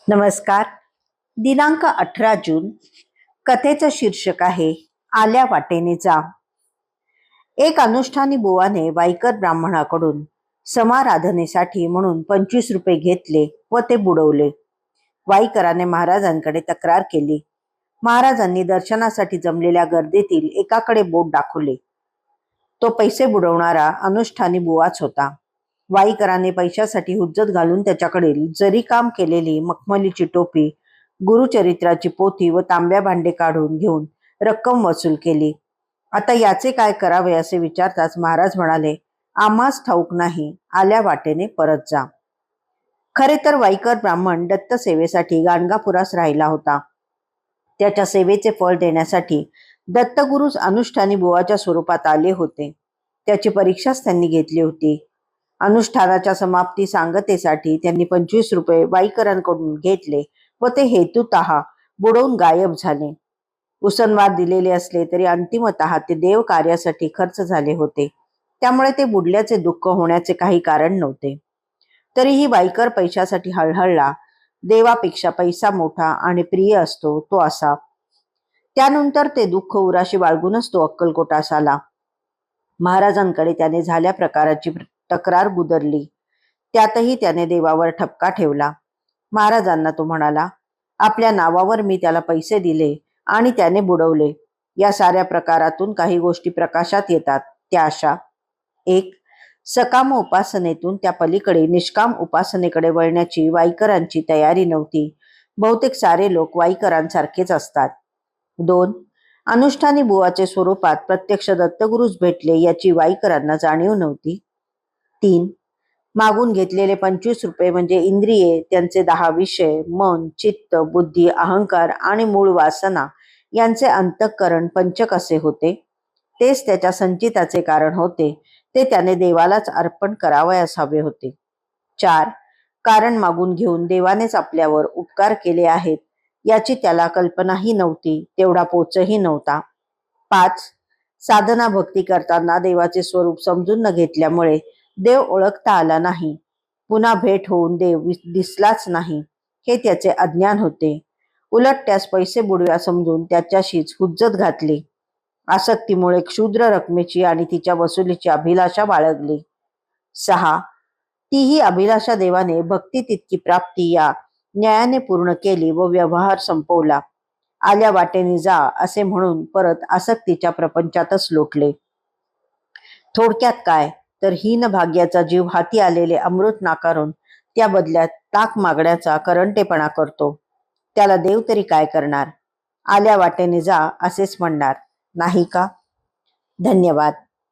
नमस्कार. दिनांक 18 जून. कथेचं शीर्षक आहे आल्या वाटेने जा. एक अनुष्ठानी बुवाने वाईकर ब्राह्मणाकडून समाराधनेसाठी म्हणून 25 रुपये घेतले व ते बुडवले. वाईकराने महाराजांकडे तक्रार केली. महाराजांनी दर्शनासाठी जमलेल्या गर्दीतील एकाकडे बोट दाखवले. तो पैसे बुडवणारा अनुष्ठानी बुवाच होता. वाईकराने पैशासाठी हुज्जत घालून त्याच्याकडील जरी काम केलेली मखमलीची टोपी, गुरुचरित्राची पोथी व तांब्या भांडे काढून घेऊन रक्कम वसूल केली. आता याचे काय करावे असे विचारताच महाराज म्हणाले, आम्हास ठाऊक नाही, आल्या वाटेने परत जा. खरे तर वाईकर ब्राह्मण दत्त सेवेसाठी गाणगापुरास राहिला होता. त्याच्या सेवेचे फळ देण्यासाठी दत्तगुरुच अनुष्ठानी बुवाच्या स्वरूपात आले होते. त्याची परीक्षाच त्यांनी घेतली होती. अनुष्ठानाच्या समाप्ती सांगतेसाठी त्यांनी 25 रुपये वाईकरांकडून घेतले व ते हेतुतः बुडवून गायब झाले. उसनवार दिलेले असले तरी अंतिमतः ते देव कार्यासाठी खर्च झाले होते. त्यामुळे ते बुडल्याचे दुःख होण्याचे काही कारण नव्हते. तरीही वाईकर पैशासाठी हळहळला. देवापेक्षा पैसा मोठा आणि प्रिय असतो तो असा. त्यानंतर ते दुःख उराशी बाळगूनच तो अक्कलकोटास आला. महाराजांकडे त्याने झाल्या प्रकाराची तक्रार गुदरली. त्यातही त्याने देवावर ठपका ठेवला. महाराजांना तो म्हणाला, आपल्या नावावर मी त्याला पैसे दिले आणि त्याने बुडवले. या साऱ्या प्रकारातून काही गोष्टी प्रकाशात येतात. त्या अशा: 1. सकाम उपासनेतून त्या पलीकडे निष्काम उपासनेकडे वळण्याची वाईकरांची तयारी नव्हती. बहुतेक सारे लोक वाईकरांसारखेच असतात. 2. अनुष्ठानी बुवाचे स्वरूपात प्रत्यक्ष दत्तगुरुच भेटले याची वाईकरांना जाणीव नव्हती. 3. मागून घेतलेले 25 रुपये म्हणजे इंद्रिये, त्यांचे 10 विषय, मन, चित्त, बुद्धी, अहंकार आणि मूळ वासना यांचे अंतःकरण पंचक असे होते. तेच त्याच्या संचिताचे कारण होते. ते त्याने देवालाच अर्पण करावयास हवे होते. 4. कारण मागून घेऊन देवानेच आपल्यावर उपकार केले आहेत याची त्याला कल्पनाही नव्हती, तेवढा पोचही नव्हता. 5. साधना भक्ती करताना देवाचे स्वरूप समजून न घेतल्यामुळे देव ओळखता आला नाही. पुन्हा भेट होऊन देव दिसलाच नाही, हे त्याचे अज्ञान होते. उलट त्यास पैसे बुडव्या समजून त्याच्याशीच हुज्जत घातली. आसक्तीमुळे क्षुद्र रकमेची आणि तिच्या वसुलीची अभिलाषा बाळगली. 6. तीही अभिलाषा देवाने भक्ती तितकी प्राप्ती या न्यायाने पूर्ण केली व व्यवहार संपवला. आल्या वाटेने जा असे म्हणून परत आसक्तीच्या प्रपंचातच लोटले. थोडक्यात काय तर हीन भाग्याचा जीव हाती आलेले अमृत नाकारून त्या बदल्यात ताक मागण्याचा करंटेपणा करतो. त्याला देव तरी काय करणार? आल्या वाटेने जा असेच म्हणणार, नाही का? धन्यवाद.